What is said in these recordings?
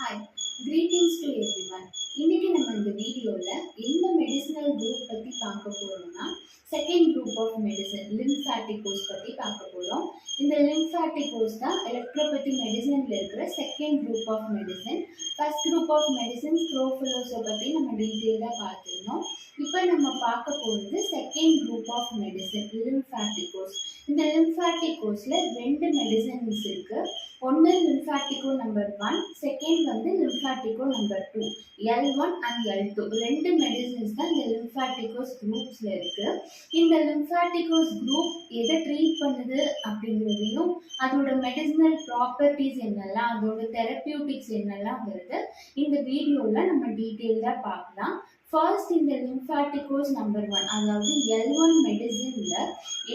Hi, greetings to everyone. இன்னைக்கு நம்ம இந்த வீடியோல எந்த மெடிசினல் குரூப் பத்தி பார்க்க போறோம்னா second group of medicine lymphaticos பத்தி பார்க்க போறோம். இந்த லிம்ஃபாட்டிகோஸ் தான் எலக்ட்ரோபதி மெடிசன்ல இருக்கிற second group of medicine. First group of medicine ஸ்க்ரோஃபுலோஸை பத்தி நம்ம டீட்டெயிலாக பார்த்துருந்தோம். இப்போ நம்ம பார்க்க போகிறது second group of medicine lymphaticos. இந்த லிம்ஃபாட்டிகோஸ்ல ரெண்டு மெடிசன்ஸ் இருக்கு. ஒன்று லிம்ஃபாட்டிகோ நம்பர் 1, செகண்ட் வந்து லிம்ஃபாட்டிகோ நம்பர் 2, L1 அண்ட் L2 ரெண்டு மெடிசன்ஸ் தான் இந்த லிம்ஃபாட்டிகோஸ் குரூப்ஸில் இருக்குது. இந்த லிம்ஃபாட்டிகோஸ் குரூப் எதை ட்ரீட் பண்ணுது அப்படிங்கிறதையும் அதோட மெடிசினல் ப்ராப்பர்ட்டிஸ் என்னெல்லாம், அதோட தெரப்பியூட்டிக்ஸ் என்னெல்லாம்ங்கிறது இந்த வீடியோவில் நம்ம டீட்டெயிலாக பார்க்கலாம். ஃபர்ஸ்ட் இந்த லிம்ஃபாட்டிகோஸ் நம்பர் 1, அதாவது L1 மெடிசனில்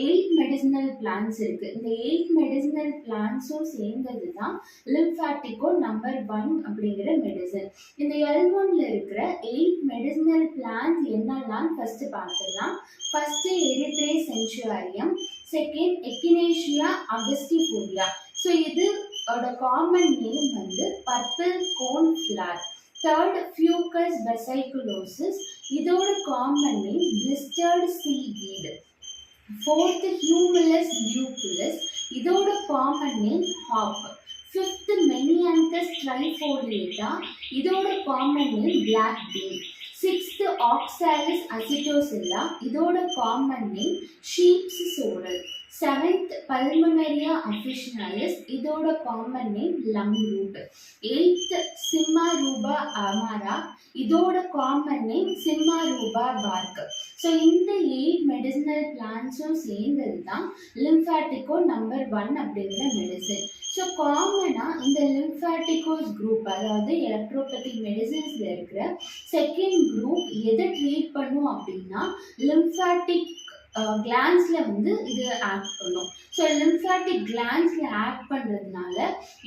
8 மெடிசினல் பிளான்ஸ் இருக்குது. இந்த 8 மெடிசினல் பிளான்ஸும் சேர்ந்தது தான் லிம்ஃபாட்டிகோ நம்பர் 1 அப்படிங்கிற மெடிசன். இந்த L1ல இருக்கிற 8 மெடிசினல் பிளான்ஸ் என்னெல்லாம் ஃபர்ஸ்ட் பார்த்துடலாம். First Erythraea centaurium, second Echinacea angustifolia. So இதோட காமன் நேம் வந்து purple cone flower. Third Fucus vesiculosus, இதோட common name blistered seaweed. Fourth Humulus lupulus, இதோட common name hop. Fifth Menyanthes trifoliata, இதோட common name black bean. Sixth Oxalis acetosella, இதோட common name sheep's sorrel. Seventh Pulmonaria officinalis, இதோட common name lung root. Eighth Simarouba amara, இதோட common name Simarouba park. So இந்த 8 medicinal பிளான்ஸும் சேர்ந்தது தான் லிம்ஃபாட்டிகோ number 1 அப்படிங்கிற medicine. So காமனாக இந்த லிம்ஃபாட்டிகோஸ் குரூப், அதாவது எலக்ட்ரோபதி மெடிசன்ஸில் இருக்கிற செகண்ட் குரூப் எதை ட்ரீட் பண்ணும் அப்படின்னா லிம்ஃபாட்டிக் கிளான்ஸில் வந்து இது ஆக்ட் பண்ணும். ஸோ லிம்ஃபாட்டிக் கிளான்ஸில் ஆக்ட் பண்ணுறதுனால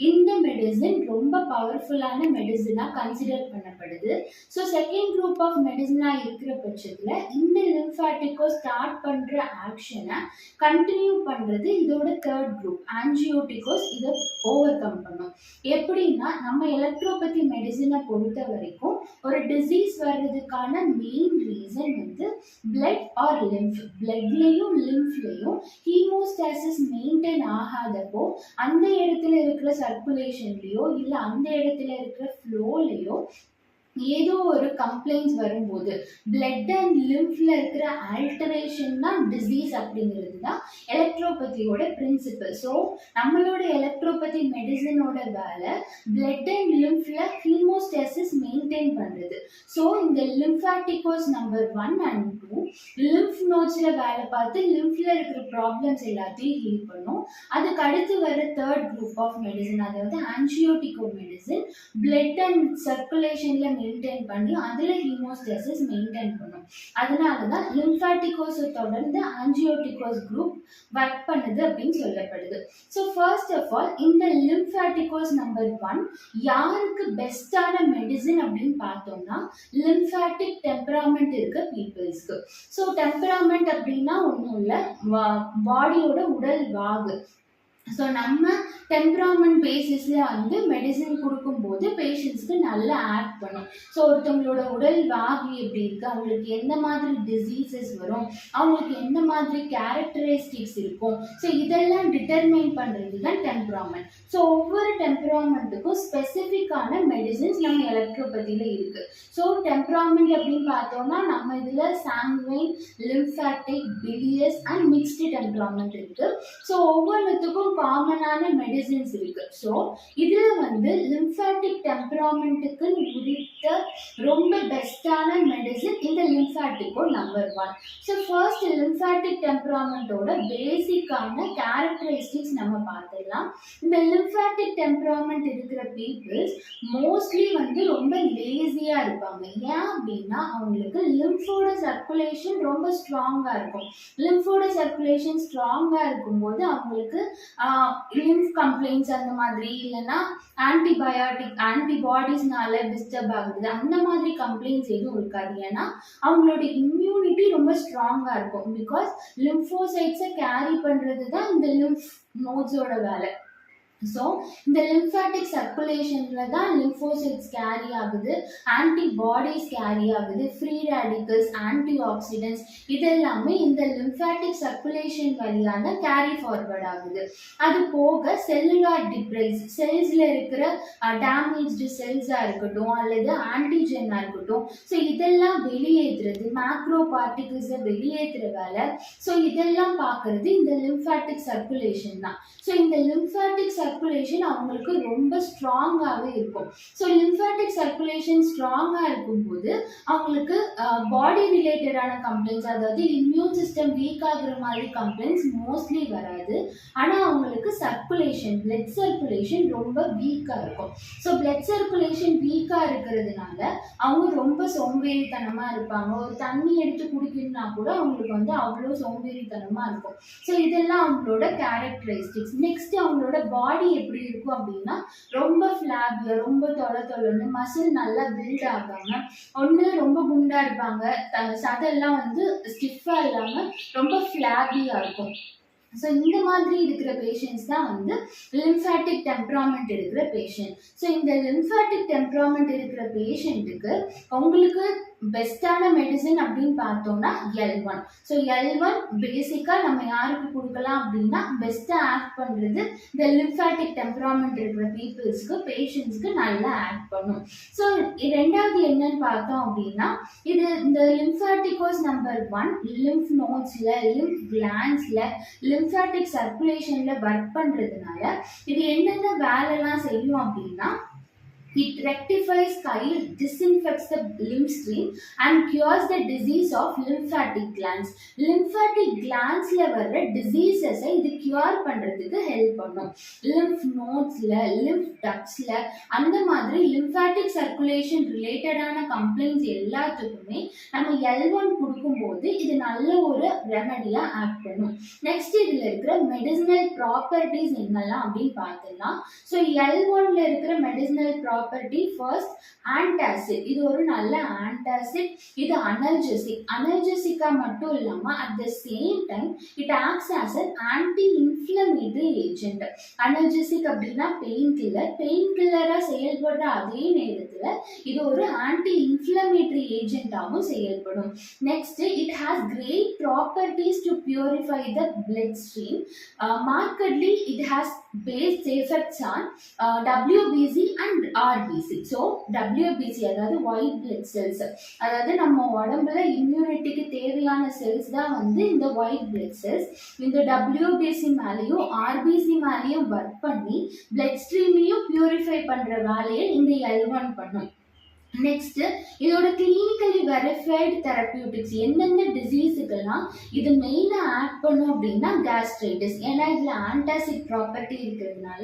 இந்த மெடிசன் ரொம்ப பவர்ஃபுல்லான மெடிசனாக கன்சிடர் பண்ணப்படுது. ஸோ செகண்ட் குரூப் ஆஃப் மெடிசனாக இருக்கிற பட்சத்தில் இந்த லிம்ஃபாட்டிக்கோ ஸ்டார்ட் பண்ணுற ஆக்ஷனை கண்டினியூ பண்ணுறது இதோட தேர்ட் குரூப் ஆன்ஜியோட்டிகோஸ் இதை ஓவர் கம் பண்ணும். எப்படின்னா நம்ம எலக்ட்ரோபதி மெடிசனை பொறுத்த வரைக்கும் ஒரு டிசீஸ் வர்றதுக்கான மெயின் ரீசன் வந்து பிளட் ஆர் லிம்ஃப். பிளட்லையும் லிம்ஃப்லையும் ஹீமோஸ்டாசிஸ் மெயின்டைன் ஆகாதப்போ அந்த இடத்துல இருக்கிற சர்க்குலேஷன்லையோ இல்லை அந்த இடத்துல இருக்கிற ஃப்ளோலையோ ஏதோ ஒரு கம்ப்ளைண்ட்ஸ் வரும்போது பிளட் அண்ட் லிம்ஃப்ல இருக்கிற ஆல்டரேஷன் தான் டிசீஸ் அப்படிங்கிறது தான் எலக்ட்ரோபதியோட பிரின்சிபல். ஸோ நம்மளோட எலக்ட்ரோபதி மெடிசனோட வேலை பிளட் அண்ட் லிம்ஃப்ல ஹீமோஸ்டாசிஸ் மெயின்டைன் பண்ணுறது. ஸோ இந்த லிம்ஃபாட்டிகோஸ் நம்பர் 1 அண்ட் 2 லிம்ஃப் நோட்ஸில் வேலை பார்த்து லிம்ஃப்ல இருக்கிற ப்ராப்ளம்ஸ் எல்லாத்தையும் ஹீல் பண்ணும். அதுக்கு அடுத்து வர தேர்ட் குரூப் ஆஃப் மெடிசன், அதாவது ஆன்ஜியோட்டிகோ மெடிசன், பிளட் அண்ட் சர்க்குலேஷன்ல மெயின்டைன் பண்ணி அதில் ஹீமோஸ்டாசிஸ் மெயின்டைன் பண்ணும். அதனால தான் லிம்ஃபாட்டிகோஸை தொடர்ந்து ஆன்ஜியோட்டிகோஸ் குரூப் ஒர்க் பண்ணுது அப்படின்னு சொல்லப்படுது. ஸோ ஃபர்ஸ்ட் ஆஃப் ஆல் இந்த லிம்ஃபாட்டிகோஸ் நம்பர் 1 யாருக்கு பெஸ்டான மெடிசின் அப்படின்னு பார்த்தோம்னா லிம்ஃபாட்டிக் டெம்பராமெண்ட் இருக்க பீப்புள்ஸ்க்கு. ஸோ டெம்பராமெண்ட் அப்படின்னா ஒன்றும் இல்லை, பாடியோட உடல் வாகு. ஸோ நம்ம டெம்பராமெண்ட் பேசிஸில் வந்து மெடிசின் கொடுக்கும்போது பேஷண்ட்ஸ்க்கு நல்லா ஆக்ட் பண்ணும். ஸோ ஒருத்தவங்களோட உடல் வாகு எப்படி இருக்குது, அவங்களுக்கு எந்த மாதிரி டிசீசஸ் வரும், அவங்களுக்கு எந்த மாதிரி கேரக்டரிஸ்டிக்ஸ் இருக்கும், ஸோ இதெல்லாம் டிட்டர்மைன் பண்ணுறது தான் டெம்பராமெண்ட். ஸோ ஒவ்வொரு டெம்பராமெண்ட்டுக்கும் ஸ்பெசிஃபிக்கான மெடிசின்ஸ் நம்ம எலக்ட்ரோபதியில் இருக்குது. ஸோ டெம்பராமெண்ட் அப்படின்னு பார்த்தோம்னா நம்ம இதில் சாங்குவைன், லிம்ஃபாட்டிக், பிலியஸ் அண்ட் மிக்ஸ்டு டெம்பராமெண்ட் இருக்குது. ஸோ ஒவ்வொன்றுத்துக்கும் காமனான மெடிசின்ஸ் இருக்கு. ஸோ இதில் வந்து லிம்ஃபாட்டிக் டெம்பராமெண்ட்டுக்கு உரித்த ரொம்ப பெஸ்டான மெடிசின் இந்த லிம்ஃபாட்டிகோ நம்பர் 1. ஸோ ஃபர்ஸ்ட் லிம்ஃபாட்டிக் டெம்பராமெண்ட்டோட பேசிக்கான கேரக்டரிஸ்டிக்ஸ் நம்ம பார்த்துடலாம். இந்த லிம்ஃபாட்டிக் டெம்பராமெண்ட் இருக்கிற பீப்புள்ஸ் மோஸ்ட்லி வந்து ரொம்ப லேசியாக இருப்பாங்க. ஏன் அப்படின்னா அவங்களுக்கு லிம்ஃபோட சர்க்குலேஷன் ரொம்ப ஸ்ட்ராங்காக இருக்கும். லிம்ஃபோட சர்க்குலேஷன் ஸ்ட்ராங்காக இருக்கும்போது அவங்களுக்கு லிம்ஃப் கம்ப்ளைண்ட்ஸ் அந்த மாதிரி இல்லைன்னா ஆன்டிபாடிஸ்னால டிஸ்டர்ப் ஆகுது அந்த மாதிரி கம்ப்ளைண்ட்ஸ் எதுவும் இருக்காது. ஏன்னா அவங்களோட இம்யூனிட்டி ரொம்ப ஸ்ட்ராங்காக இருக்கும். பிகாஸ் லிம்ஃபோசைட்ஸை கேரி பண்ணுறது தான் இந்த லிம்ஃப் நோட்ஸோட வேலை. ஸோ இந்த லிம்ஃபாட்டிக் சர்க்குலேஷன்ல தான் லிம்போசைட்ஸ் கேரி ஆகுது, ஆன்டிபாடிஸ் கேரி ஆகுது, ஃப்ரீ ரேடிக்கல்ஸ், ஆன்டி ஆக்சிடென்ட்ஸ் இதெல்லாமே இந்த லிம்ஃபாட்டிக் சர்க்குலேஷன் வழியாக தான் கேரி ஃபார்வர்ட் ஆகுது. அது போக செல்லுலார் டிப்ரைஸ், செல்ஸ்ல இருக்கிற டேமேஜ்டு செல்ஸாக இருக்கட்டும் அல்லது ஆன்டிஜென்னாக இருக்கட்டும், ஸோ இதெல்லாம் வெளியேற்றுறது, மேக்ரோ பார்ட்டிகிள்ஸை வெளியேற்றுற வேலை. ஸோ இதெல்லாம் பார்க்கறது இந்த லிம்ஃபாட்டிக் சர்க்குலேஷன் தான். ஸோ இந்த லிம்ஃபாட்டிக் சர்க்குலேஷன் அவங்களுக்கு ரொம்ப ஸ்ட்ராங்காகவே இருக்கும். ஸோ லிம்ஃபாட்டிக் சர்க்குலேஷன் ஸ்ட்ராங்காக இருக்கும்போது அவங்களுக்கு பாடி ரிலேட்டடான கம்ப்ளைண்ட்ஸ், அதாவது இம்யூன் சிஸ்டம் வீக் ஆகுற மாதிரி கம்ப்ளைண்ட்ஸ் மோஸ்ட்லி வராது. ஆனால் அவங்களுக்கு சர்க்குலேஷன், பிளட் சர்க்குலேஷன் ரொம்ப வீக்காக இருக்கும். ஸோ பிளட் சர்க்குலேஷன் வீக்காக இருக்கிறதுனால அவங்க ரொம்ப சோம்பேறித்தனமாக இருப்பாங்க. ஒரு தண்ணி எடுத்து குடிக்கணும்னா கூட அவங்களுக்கு வந்து அவ்வளோ சோம்பேறித்தனமாக இருக்கும். ஸோ இதெல்லாம் அவங்களோட கேரக்டரிஸ்டிக்ஸ். நெக்ஸ்ட் அவங்களோட பாடி எப்படி இருக்கும் அப்படின்னா ரொம்ப ஃபிளாபியா, ரொம்ப தொலைன்னு, மசில் நல்லா பில்ட் ஆகாம, ஒன்று ரொம்ப குண்டா இருப்பாங்க, சதெல்லாம் வந்து ஸ்டிஃபா இல்லாம ரொம்ப ஃபிளாபியா இருக்கும். ஸோ இந்த மாதிரி இருக்கிற பேஷண்ட்ஸ் தான் வந்து லிம்ஃபாட்டிக் டெம்பராமெண்ட் இருக்கிற பேஷண்ட். ஸோ இந்த லிம்ஃபாட்டிக் டெம்பராமெண்ட் இருக்கிற பேஷண்ட்டுக்கு உங்களுக்கு பெஸ்ட்டான மெடிசன் அப்படின்னு பார்த்தோம்னா L1. ஸோ L1 பேசிக்காக நம்ம யாருக்கு கொடுக்கலாம் அப்படின்னா பெஸ்ட்டாக ஆக்ட் பண்ணுறது இந்த லிம்ஃபாட்டிக் டெம்பராமெண்ட் இருக்கிற பீப்புள்ஸ்க்கு, பேஷண்ட்ஸ்க்கு நல்லா ஆக்ட் பண்ணும். ஸோ ரெண்டாவது என்னன்னு பார்த்தோம் அப்படின்னா இது இந்த லிம்ஃபாட்டிகோஸ் நம்பர் 1 லிம்ஃப் நோட்ஸில், லிம்ஃப் கிளான்ஸில், லிம்ஃபாட்டிக் சர்க்குலேஷனில் ஒர்க் பண்ணுறதுனால இது என்னென்ன வேலைலாம் செய்யும் அப்படின்னா it rectifies chyle, disinfects the lymph stream and cures the disease of lymphatic glands. Lymphatic glands ல வர diseases இது cure பண்றதுக்கு ஹெல்ப் பண்ணும். lymph nodes ல, lymph ducts ல அந்த மாதிரி lymphatic circulation ரிலேட்டடான கம்ப்ளைண்ட்ஸ் எல்லாத்துக்குமே நம்ம L1 கொடுக்கும்போது இது நல்ல ஒரு ரெமடியா ஆக்ட் பண்ணும். நெக்ஸ்ட் இதுல இருக்கிற மெடிசினல் ப்ராப்பர்ட்டிஸ் என்னெல்லாம் அப்படின்னு பார்த்தோம்னா, ஸோ L1ல இருக்கிற மெடிசினல் ப்ராப்பர்ட்டி ஃபர்ஸ்ட் ஆன்டாசிட். இது ஒரு நல்ல ஆன்டாசிட். இது அனல்ஜெசிக்கா மட்டும் இல்லாம at the same time it acts as an anti inflammatory agent. Analgesic அப்படின்னா பெயின் கில்லரா செயல்படுற அதே நேரத்துல இது ஒரு ஆன்டி இன்ஃப்ளமேட்டரி ஏஜென்ட்டாகவும் செயல்படும். Next it has great properties to purify the blood stream. Markedly it has best effects on WBC and RBC. So WBC அதாவது ஒயிட் பிளட் செல்ஸ், அதாவது நம்ம உடம்புல இம்யூனிட்டிக்கு தேவையான செல்ஸ் தான் வந்து இந்த ஒயிட் பிளட் செல்ஸ். இந்த WBC மேலேயும் RBC மேலேயும் ஒர்க் பண்ணி பிளட் ஸ்ட்ரீமையும் பியூரிஃபை பண்ற வேலையை இந்த L1 பண்ணும். நெக்ஸ்ட் இதோட கிளினிக்கலி வெரிஃபைடு தெரப்பியூட்டிக்ஸ் என்னென்ன டிசீஸுக்கெல்லாம் இது மெயினாக ஆக்ட் பண்ணும் அப்படின்னா கேஸ்ட்ரைட்டிஸ். ஏன்னா இதில் ஆன்டாசிட் ப்ராப்பர்ட்டி இருக்கிறதுனால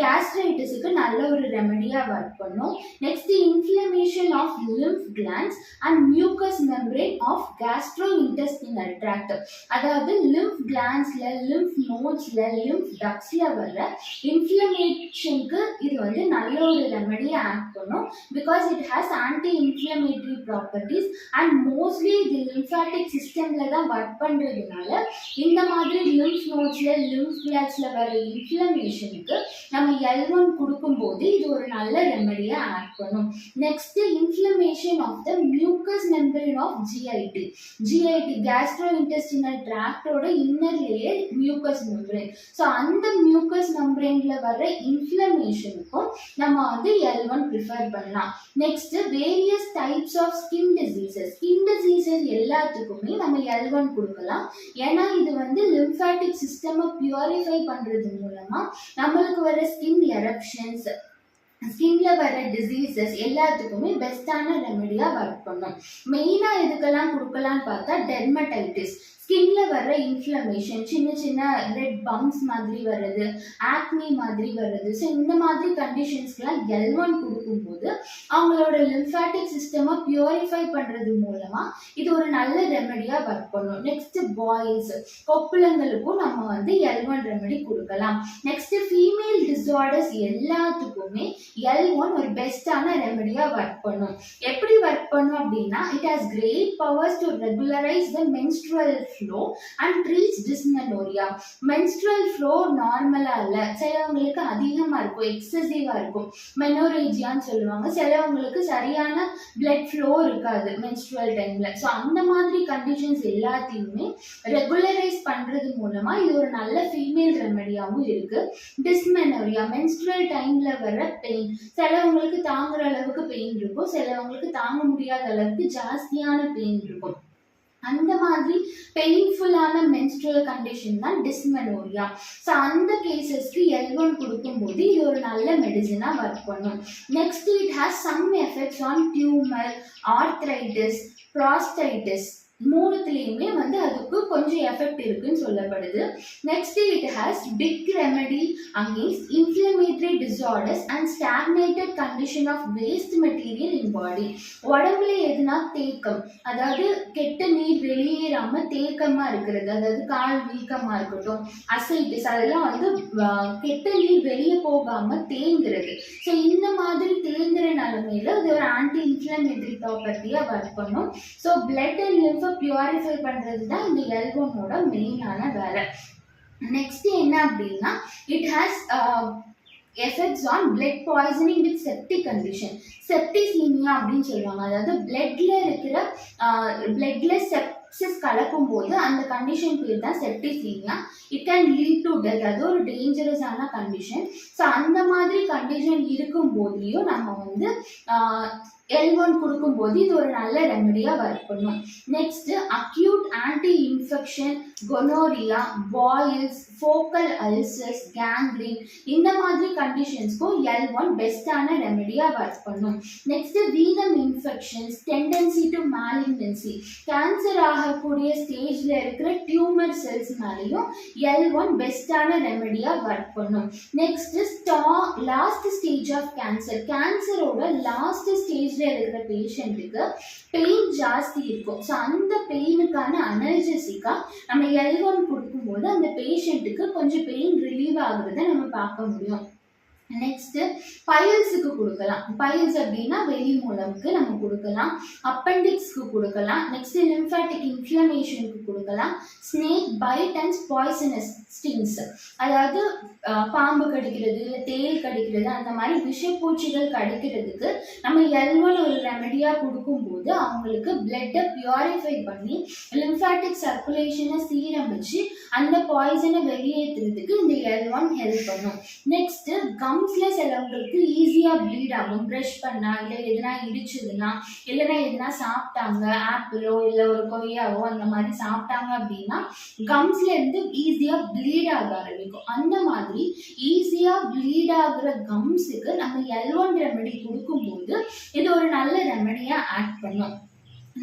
கேஸ்ட்ரைட்டிஸுக்கு நல்ல ஒரு ரெமடியாக ஒர்க் பண்ணும். Next inflammation of lymph glands and mucous membrane of gastro intestinal tract, அதாவது லிம்ஃப் கிளான்ஸ்ல, லிம்ஃப் நோட்ஸ்ல, லிம்ஃப் டக்ஸ்ல வர இன்ஃப்ளமேஷனுக்கு இது வந்து நல்ல ஒரு ரெமடியாக ஆக்ட் பண்ணும். Because it has anti-inflammatory properties and mostly the lymphatic systemல தான் ஒர்க் பண்றதுனால இந்த மாதிரி lymph nodesல, lymph glandsல வர இன்ஃப்ளமேஷனுக்கு நம்ம L1 கொடுக்கும்போது இது ஒரு நல்ல ரெமடியா ஆக்ட் பண்ணும். Next inflammation of the mucous membrane of GIT. gastrointestinal tract-ஓட inner layer mucous membrane. So அந்த மியூக்கஸ் மெம்பரேன்ல வர இன்ஃப்ளமேஷனுக்கும் நம்ம வந்து L1 ப்ரிஃபர் பண்ணலாம். Next various types of skin diseases எல்லாத்துக்குமே நம்ம L1 கொடுக்கலாம். ஏன்னா இது வந்து லிம்ஃபாட்டிக் சிஸ்டமை பியூரிஃபை பண்றது மூலமா நம்மளுக்கு வர ஸ்கின் எரப்ஷன்ஸ், ஸ்கின்ல வர டிசீசஸ் எல்லாத்துக்குமே பெஸ்டான ரெமடியா ஒர்க் பண்ணும். மெயினா எதுக்கெல்லாம் கொடுக்கலான்னு பார்த்தா டெர்மடைட்டிஸ், ஸ்கின்ல வர இன்ஃப்ளமேஷன், சின்ன சின்ன ரெட் பம்ப்ஸ் மாதிரி வர்றது, ஆக்னி மாதிரி வர்றது, ஸோ இந்த மாதிரி கண்டிஷன்ஸ்க்கெல்லாம் L1 கொடுக்கும்போது அவங்களோட லிம்ஃபாட்டிக் சிஸ்டமை பியூரிஃபை பண்ணுறது மூலமாக இது ஒரு நல்ல ரெமடியாக ஒர்க் பண்ணும். நெக்ஸ்ட் பாய்ஸ், கொப்புளங்களுக்கும் நம்ம வந்து L1 ரெமடி கொடுக்கலாம். நெக்ஸ்ட் ஃபீமேல் டிஸார்டர்ஸ் எல்லாத்துக்குமே L1 ஒரு பெஸ்டான ரெமடியாக ஒர்க் பண்ணும். எப்படி ஒர்க் ஒர்க் பண்ணும் அப்படின்னா it has great powers to regularize the menstrual flow and treats dysmenorrhea. menstrual flow நார்மலா இல்ல, சிலவங்களுக்கு அதிகமா இருக்கும், எக்ஸசிவா இருக்கும், மெனோரேஜியான்னு சொல்லுவாங்க. சிலவங்களுக்கு சரியான blood flow இருக்காது menstrual டைம்ல. ஸோ அந்த மாதிரி கண்டிஷன்ஸ் எல்லாத்தையுமே ரெகுலரைஸ் பண்றது மூலமா இது ஒரு நல்ல ஃபீமேல் ரெமெடியாவும் இருக்கு. டிஸ்மெனோரியா menstrual டைம்ல வர பெயின், சிலவங்களுக்கு தாங்குற அளவுக்கு பெயின் இருக்கும், சிலவங்களுக்கு தாங்க முடியாத அளவுக்கு ஜாஸ்தியான பெயின் இருக்கும். அந்த மாதிரி பெயின்ஃபுல்லான menstrual கண்டிஷன் தான் டிஸ்மெனோரியா. ஸோ அந்த கேசஸ்க்கு L1 கொடுக்கும்போது இது ஒரு நல்ல மெடிசனா ஒர்க் பண்ணும். Next it has some effects on tumour, arthritis, prostatitis, மூணுத்துலேயுமே வந்து அதுக்கு கொஞ்சம் எஃபெக்ட் இருக்குன்னு சொல்லப்படுது. Next it has big remedy against inflammatory disorders and stagnated condition of waste material in body. உடம்புல எதுனா தேக்கம், அதாவது கெட்ட நீர் வெளியேறாம தேக்கமா இருக்கிறது, அதாவது கால் வீக்கமா இருக்கட்டும், அசைட்டிஸ், அதெல்லாம் வந்து கெட்ட நீர் வெளியே போகாம தேங்குறது. ஸோ இந்த மாதிரி தேங்குற நிலைமையில இது ஒரு ஆன்டி இன்ஃப்ளமேட்டரி ப்ராப்பர்ட்டியா ஒர்க் பண்ணும். ஸோ பிளட் அண்ட் லிம்ஃபை பியூரிஃபை பண்றது தான் இந்த L1ஓட மெயினான வேலை. நெக்ஸ்ட் என்ன அப்படின்னா it has effects on blood poisoning with septic condition. Septicaemia அப்படின்னு சொல்லுவாங்க, அதாவது பிளட்ல இருக்கிற பிளட்ல செப்சிஸ் கலக்கும் போது அந்த கண்டிஷன் பேர் தான் septicaemia. It can lead to death, அது ஒரு டேஞ்சரஸான கண்டிஷன். ஸோ அந்த மாதிரி கண்டிஷன் இருக்கும் போதுலையும் நம்ம வந்து L1 கொடுக்கும்போது இது ஒரு நல்ல ரெமெடியா ஒர்க் பண்ணும். Next acute anti infection, gonorrhoea, boils, focal ulcers, gangrene, இந்த மாதிரி கண்டிஷன்ஸ்க்கும் L1 பெஸ்டான ரெமெடியா ஒர்க் பண்ணும். Next venom infections, tendency to malignancy, cancer ஆகக்கூடிய ஸ்டேஜ்ல இருக்கிற டியூமர் செல்ஸ் மேலேயும் L1 பெஸ்டான ரெமெடியா ஒர்க் பண்ணும். Next last stage of cancer, கேன்சரோட லாஸ்ட் ஸ்டேஜ் இருக்கிற பேஷண்ட்டுக்கு பெயின் ஜாஸ்தி இருக்கும். ஸோ அந்த பெயினுக்கான அனல்ஜெசிக்கா நம்ம L1 கொடுக்கும்போது அந்த பேஷண்ட்டுக்கு கொஞ்சம் பெயின் ரிலீவ் ஆகுறத நம்ம பார்க்க முடியும். நெக்ஸ்ட் பைல்ஸுக்கு கொடுக்கலாம். பைல்ஸ் அப்படின்னா வெளி மூலம்க்கு நம்ம கொடுக்கலாம், அப்பெண்டிக்ஸ்க்கு கொடுக்கலாம், நெக்ஸ்ட் லிம்ஃபாட்டிக் இன்ஃப்ளமேஷனுக்கு கொடுக்கலாம், snake byte and poisonous stings, அதாவது பாம்பு கடிக்கிறது இல்லை தேல் கடிக்கிறது, அந்த மாதிரி விஷப்பூச்சிகள் கடிக்கிறதுக்கு நம்ம L1 ஒரு ரெமெடியா கொடுக்கும்போது அவங்களுக்கு பிளட்டை பியூரிஃபை பண்ணி லிம்ஃபாட்டிக் சர்க்குலேஷனை சீரமைச்சு அந்த பாய்சனை வெளியேற்றுறதுக்கு இந்த L1 ஹெல்ப் பண்ணும். நெக்ஸ்ட் கம்ஸ்ல சிலவங்களுக்கு ஈஸியா ப்ளீட் ஆகும், ப்ரஷ் பண்ணா இல்லை எதுனா இடிச்சதுன்னா, இல்லைன்னா எதுனா சாப்பிட்டாங்க, ஆப்பிளோ இல்லை ஒரு கொய்யாவோ அந்த மாதிரி சாப்பிட்டாங்க அப்படின்னா கம்ஸ்ல இருந்து ஈஸியா ப்ளீட் ஆக ஆரம்பிக்கும். அந்த மாதிரி ஈஸியா ப்ளீட் ஆகுற கம்ஸுக்கு நம்ம L1 ரெமெடி கொடுக்கும்போது இது ஒரு நல்ல ரெமெடியா ஆட் பண்ணும்.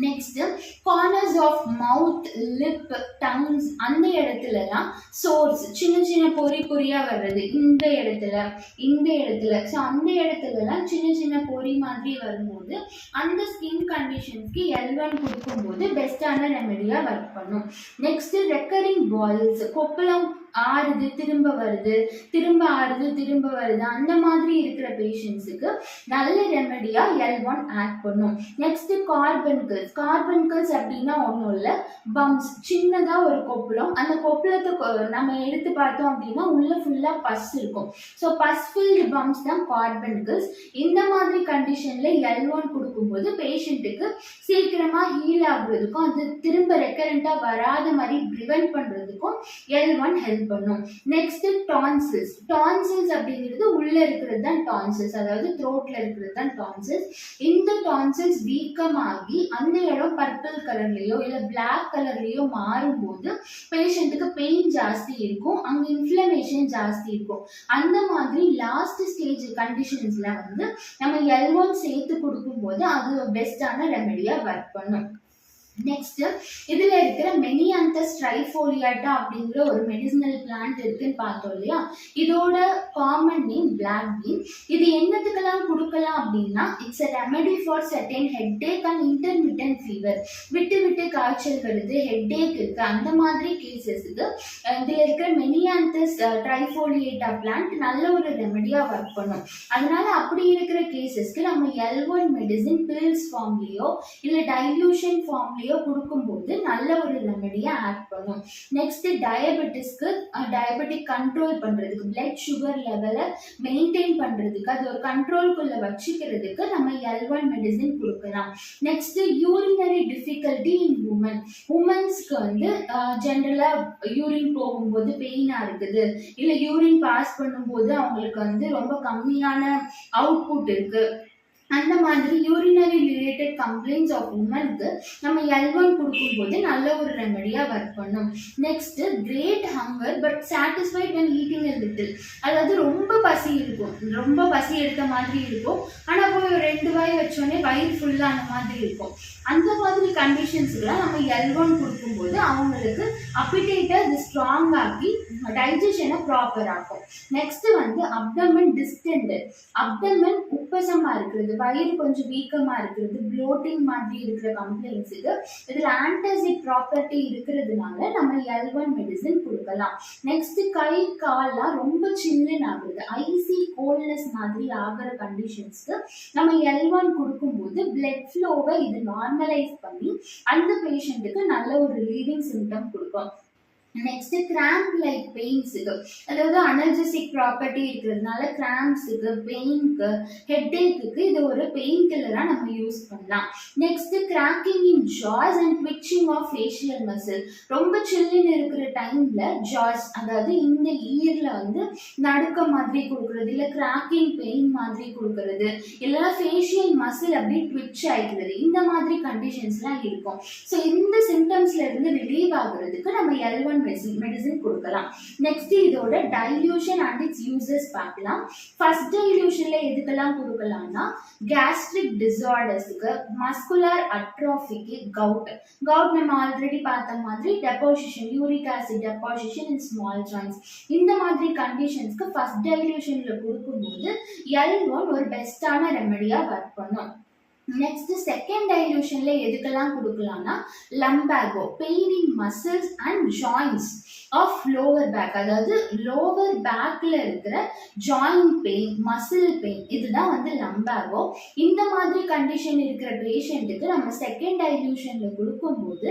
Next corners of mouth, lip, tongues, அந்த இடத்துலலாம் சோர்ஸ் சின்ன சின்ன பொறியா வர்றது, இந்த இடத்துல ஸோ அந்த இடத்துலலாம் சின்ன சின்ன பொறி மாதிரி வரும்போது அந்த ஸ்கின் கண்டிஷன்ஸ்க்கு L1 கொடுக்கும்போது பெஸ்டான ரெமெடியா ஒர்க் பண்ணும். நெக்ஸ்ட் ரெக்கரிங் பாயில்ஸ், கொப்பளம் ஆறுது திரும்ப வருது, திரும்ப ஆறுது திரும்ப வருது, அந்த மாதிரி இருக்கிற பேஷண்ட்ஸுக்கு நல்ல ரெமெடியா L1 ஆட் பண்ணும். நெக்ஸ்ட் கார்பன்கல்ஸ் அப்படின்னா ஒன்றும் இல்லை, பம்ப்ஸ், சின்னதா ஒரு கொப்பளம், அந்த கொப்பளத்தை நம்ம எடுத்து பார்த்தோம் அப்படின்னா உள்ள ஃபுல்லா பஸ் இருக்கும். ஸோ பஸ் ஃபில்டு பம்ப்ஸ் தான் கார்பன்கல்ஸ். இந்த மாதிரி கண்டிஷன்ல L1 கொடுக்கும்போது பேஷண்ட்டுக்கு சீக்கிரமா ஹீல் ஆகுறதுக்கும் அது திரும்ப ரெக்கரண்டா வராத மாதிரி ப்ரிவென்ட் பண்றதுக்கும் L1 ஹெல்ப் பண்ணும். நெக்ஸ்ட் டான்சில்ஸ் அப்படிங்கிறது உள்ள இருக்கிறது தான் டான்சில்ஸ், அதாவது த்ரோட்ல இருக்கிறது தான் டான்சில்ஸ். இந்த டான்சில்ஸ் வீக்கமாகி அந்த இடம் பர்பிள் கலர்லயோ இல்ல பிளாக் கலர்லயோ மாறும்போது பேஷண்ட்டுக்கு பெயின் ஜாஸ்தி இருக்கும், அங்க இன்ஃப்ளமேஷன் ஜாஸ்தி இருக்கும். அந்த மாதிரி லாஸ்ட் ஸ்டேஜ் கண்டிஷன்ஸ்ல வந்து நம்ம L1 சேர்த்து கொடுக்கும்போது அது பெஸ்டான ரெமெடியா ஒர்க் பண்ணும். நெக்ஸ்ட் இதுல இருக்கிற மெனியாந்தஸ் ட்ரைஃபோலியாட்டா அப்படிங்கிற ஒரு மெடிசினல் பிளான்ட் இருக்குன்னு பார்த்தோம் இல்லையா. இதோட காமன் நேம் பிளாக் பீன். இது என்னத்துக்கெல்லாம் கொடுக்கலாம் அப்படின்னா it's a remedy for certain headache and intermittent fever. விட்டு விட்டு காய்ச்சல் வருது, ஹெட்டேக் இருக்கு, அந்த மாதிரி கேசஸ்க்கு இதுல இருக்கிற மெனியாந்தஸ் ட்ரைஃபோலியேட்டா பிளான்ட் நல்ல ஒரு ரெமெடியா ஒர்க் பண்ணும். அதனால அப்படி இருக்கிற கேசஸ்க்கு நம்ம L1 மெடிசின் பில்ஸ் ஃபார்ம்லயோ இல்ல டைல்யூஷன் ஃபார்ம்லயோ கொடுக்கும்போது நல்ல ஒரு ரெமெடியா ஆட் பண்ணும். நெக்ஸ்ட் டயபெட்டிஸ்க்கு டயபெட்டிக் கண்ட்ரோல் பண்றதுக்கு, பிளட் சுகர் லெவலை மெயின்டைன் பண்றதுக்கு, அது ஒரு கண்ட்ரோல்குள்ள வச்சுக்கிறதுக்கு நம்ம L1 மெடிசின் கொடுக்கலாம். நெக்ஸ்ட் யூரினரி டிஃபிகல்ட்டி இன் உமன்ஸ்க்கு வந்து ஜென்ரலா யூரின் போகும்போது பெயினா இருக்குது, இல்ல யூரின் பாஸ் பண்ணும்போது அவங்களுக்கு வந்து ரொம்ப கம்மியான அவுட்புட் இருக்கு, அந்த மாதிரி யூரினரி ரிலேட்டட் கம்ப்ளைண்ட்ஸ் ஆஃப் உமனுக்கு நம்ம L1 கொடுக்கும்போது நல்ல ஒரு ரெமெடியா ஒர்க் பண்ணும். Next great hunger but satisfied when eating a little. அதாவது ரொம்ப பசி இருக்கும், ரொம்ப பசி எடுத்த மாதிரி இருக்கும், ஆனா போய் ஒரு 2 வாய் வச்சோடனே வயிறு ஃபுல்லான மாதிரி இருக்கும். அந்த மாதிரி கண்டிஷன்ஸ்க்குலாம் நம்ம L1 கொடுக்கும்போது அவங்களுக்கு அப்பிடைட்டை அது ஸ்ட்ராங் ஆக்கி டைஜஷனை ப்ராப்பர் ஆகும். நெக்ஸ்ட் வந்து அப்டமன் டிஸ்டெண்டட், அப்டமன் உப்பசமா இருக்கிறது, வயிறு கொஞ்சம் வீக்கமா இருக்கிறது, ப்ளோட்டிங் மாதிரி இருக்கிற கம்ப்ளைண்ட்ஸுக்கு இதுல ஆன்டாசிட் ப்ராப்பர்ட்டி இருக்கிறதுனால நம்ம L1 மெடிசின் கொடுக்கலாம். நெக்ஸ்ட் கை கால்லாம் ரொம்ப சில்லுன்னு ஆகுறது, ஐசி கோல்ட்னஸ் மாதிரி ஆகிற கண்டிஷன்ஸ்க்கு நம்ம L1 கொடுக்கும்போது பிளட் ஃப்ளோவை இது நார்மலைஸ் பண்ணி அந்த பேஷண்ட்டுக்கு நல்ல ஒரு ரிலீவிங் சிம்டம் கொடுக்கும். நெக்ஸ்ட் கிராம்ப் லைக் பெயின்ஸுக்கு, அதாவது அனல்ஜெசிக் ப்ராப்பர்ட்டி இருக்கிறதுனால கிராம்ப்ஸுக்கு, பெயினுக்கு, ஹெட்டேக்கு இது ஒரு பெயின் கில்லரா நம்ம யூஸ் பண்ணலாம். Next cracking in jaws and twitching of facial muscle, ரொம்ப சில்லுன்னு இருக்கிற டைம்ல ஜாஸ் அதாவது இந்த ஈர்ல வந்து நடுக்க மாதிரி கொடுக்கறது, இல்ல கிராக்கிங் பெயின் மாதிரி கொடுக்கறது, இல்லைன்னா ஃபேஷியல் மசில் அப்படி ட்விட்ச் ஆகிக்கிறது, இந்த மாதிரி கண்டிஷன்ஸ்லாம் இருக்கும். ஸோ இந்த சிம்டம்ஸ்ல இருந்து ரிலீவ் ஆகுறதுக்கு நம்ம L1 மெடிசின் கொடுக்கலாம். நெக்ஸ்ட் இதோட டைல்யூஷன் அண்ட் இட்ஸ் யூசஸ் பார்க்கலாம். ஃபர்ஸ்ட் டைல்யூஷன்ல எதுக்கெல்லாம் கொடுக்கலாம்னா கேஸ்ட்ரிக் டிசார்டர்ஸ்க்கு, மஸ்குலர் அட்ரோஃபிக்கு, கவுட் நம்ம ஆல்ரெடி பார்த்த மாதிரி deposition, uric acid deposition in small joints, இந்த மாதிரி கண்டிஷன்ஸ்க்கு ஃபர்ஸ்ட் டைல்யூஷன்ல கொடுக்கும்போது L1 ஒரு பெஸ்டான ரெமெடியா ஒர்க் பண்ணும். நெக்ஸ்ட் செகண்ட் டைல்யூஷன்ல எதுக்கெல்லாம் கொடுக்கலாம்னா lumbago, pain in muscles and joints of lower back, அதாவது லோவர் பேக்ல இருக்கிற ஜாயிண்ட் பெயின், மசில் பெயின், இதுதான் வந்து லம்பாகோ. இந்த மாதிரி கண்டிஷன் இருக்கிற பேஷண்ட்டுக்கு நம்ம செகண்ட் டைல்யூஷன்ல கொடுக்கும்போது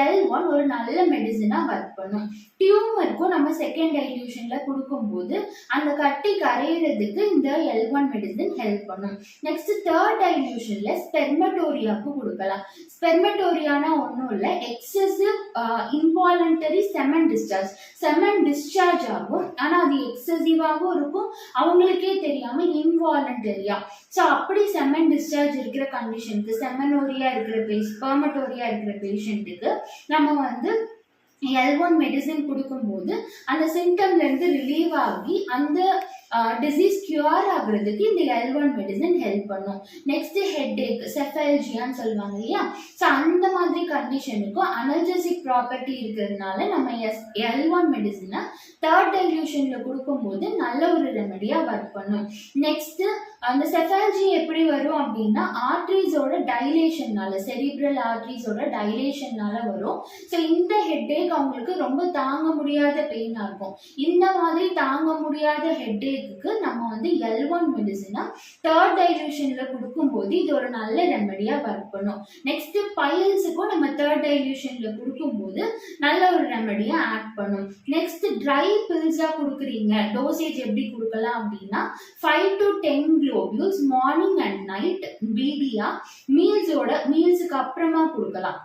L1 ஒரு நல்ல மெடிசினா ஒர்க் பண்ணும். டியூமருக்கும் நம்ம செகண்ட் டைல்யூஷன்ல கொடுக்கும்போது அந்த கட்டி கரையிறதுக்கு இந்த L1 மெடிசின் ஹெல்ப் பண்ணும். நெக்ஸ்ட் தேர்ட் டைல்யூஷன்ல ஸ்பெர்மட்டோரியாவுக்கு கொடுக்கலாம். ஸ்பெர்மட்டோரியானா ஒன்றும் இல்லை, எக்ஸசிவ் இன்வாலண்டரி செமன் டிஸ்சார்ஜ் ஆகும், ஆனால் அது எக்ஸசிவாகவும் இருக்கும், அவங்களுக்கே தெரியாம இன்வாலண்டரியா. ஸோ அப்படி செமன் டிஸ்சார்ஜ் இருக்கிற கண்டிஷனுக்கு, செமனோரியா இருக்கிற ஸ்பெர்மட்டோரியா இருக்கிற பேஷண்ட்டுக்கு நம்ம வந்து L1 மெடிசின் கொடுக்கும்போது அந்த சிம்டம்ல இருந்து ரிலீவ் ஆகி அந்த டிசீஸ் கியூர் ஆகுறதுக்கு இந்த L1 மெடிசின் ஹெல்ப் பண்ணும். நெக்ஸ்ட் ஹெட்டேக், செஃபால்ஜியான்னு சொல்லுவாங்க இல்லையா, ஸோ அந்த மாதிரி கண்டிஷனுக்கும் அனல்ஜெசிக் ப்ராப்பர்ட்டி இருக்கிறதுனால நம்ம L1 மெடிசினை தேர்ட் டைல்யூஷன்ல கொடுக்கும்போது நல்ல ஒரு ரெமெடியா ஒர்க் பண்ணும். நெக்ஸ்ட் அந்த செஃபால்ஜி எப்படி வரும் அப்படின்னா ஆர்ட்ரிஸோட டைலேஷன்னால, செரிப்ரல் ஆர்ட்ரிஸோட டைலேஷன்னால வரும். ஸோ இந்த ஹெட்டேக் அவங்களுக்கு ரொம்ப தாங்க முடியாத பெயினா இருக்கும். இந்த மாதிரி தாங்க முடியாத ஹெட்டேக்கு நம்ம வந்து L1 மெடிசினா தேர்ட் டைல்யூஷன்ல கொடுக்கும்போது இது ஒரு நல்ல ரெமெடியா ஒர்க் பண்ணும். நெக்ஸ்ட் பைல்ஸுக்கும் நம்ம தேர்ட் டைல்யூஷன்ல கொடுக்கும்போது நல்ல ஒரு ரெமெடியா ஆட் பண்ணும். நெக்ஸ்ட் ட்ரை பில்ஸா கொடுக்குறீங்க, டோசேஜ் எப்படி கொடுக்கலாம் அப்படின்னா 5 to 10 globules morning and night பிடியா மீல்ஸுக்கு அப்புறமா கொடுக்கலாம்.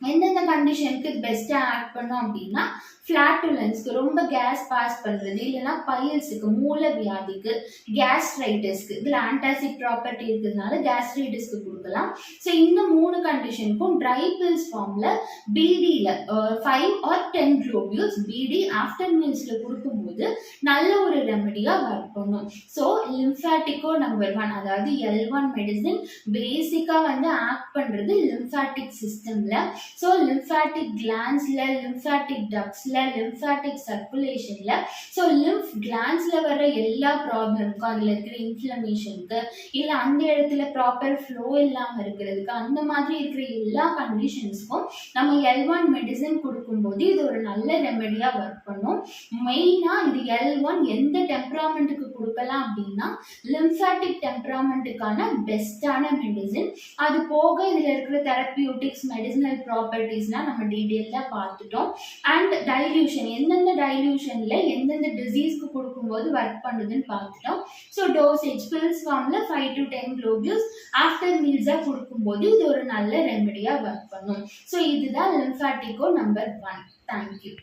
எந்தெந்த கண்டிஷனுக்கு பெஸ்ட்டாக ஆட் பண்ணோம் அப்படின்னா ஃப்ளாட்டுலன்ஸ்க்கு, ரொம்ப கேஸ் பாஸ் பண்ணுறது, இல்லைன்னா பைல்ஸுக்கு, மூல வியாதிக்கு, கேஸ்ட்ரைட்டிஸ்க்கு, இதில் ஆன்டாசிட் ப்ராப்பர்ட்டி இருக்கிறதுனால கேஸ்ட்ரைட்டிஸ்க்கு கொடுக்கலாம். ஸோ இந்த 3 கண்டிஷனுக்கும் ட்ரை பில்ஸ் ஃபார்மில் பிடியில் 5 or 10 globules பிடி ஆஃப்டர் மீல்ஸில் கொடுக்கும்போது நல்ல ஒரு ரெமெடியாக ஒர்க் பண்ணும். ஸோ லிம்ஃபாட்டிக்கோ நம்பர் 1, அதாவது L1 மெடிசின் பேசிக்காக வந்து ஆக்ட் பண்ணுறது லிம்ஃபாட்டிக் சிஸ்டமில். ஸோ லிம்ஃபாட்டிக் கிளான்ஸ்ல, லிம்ஃபாட்டிக் டக்ஸ்ல, லிம்ஃபாட்டிக் சர்க்குலேஷன்ல, ஸோ லிம்ஃப் கிளான்ஸ்ல வர எல்லா ப்ராப்ளம்க்கும், அதில் இருக்கிற இன்ஃப்ளமேஷனுக்கு, இல்லை அந்த இடத்துல ப்ராப்பர் ஃப்ளோ இல்லாமல் இருக்கிறதுக்கு, அந்த மாதிரி இருக்கிற எல்லா கண்டிஷன்ஸ்க்கும் நம்ம L1 மெடிசன் கொடுக்கும்போது இது ஒரு நல்ல ரெமெடியாக ஒர்க் பண்ணும். மெயினாக இது L1 எந்த டெம்பராமெண்ட்டுக்கு கொடுக்கலாம் அப்படின்னா லிம்ஃபாட்டிக் டெம்பராமெண்ட்டுக்கான பெஸ்டான மெடிசின். அது போக இதில் இருக்கிற தெரப்பியூட்டிக்ஸ், மெடிசினல் ப்ராப்பர்ட்டிஸ்லாம் நம்ம டீட்டெயிலாக பார்த்துட்டோம். அண்ட் டைல்யூஷன், எந்தெந்த டைல்யூஷனில் எந்தெந்த டிசீஸ்க்கு கொடுக்கும்போது ஒர்க் பண்ணுதுன்னு பார்த்துட்டோம். ஸோ டோசேஜ் பில்ஸ் ஃபார்மில் 5 to 10 குளோபியூல்ஸ் ஆஃப்டர் மீல்ஸாக கொடுக்கும்போது இது ஒரு நல்ல ரெமெடியாக ஒர்க் பண்ணும். ஸோ இதுதான் லிம்ஃபாட்டிக்கோ நம்பர் 1. தேங்க்யூ.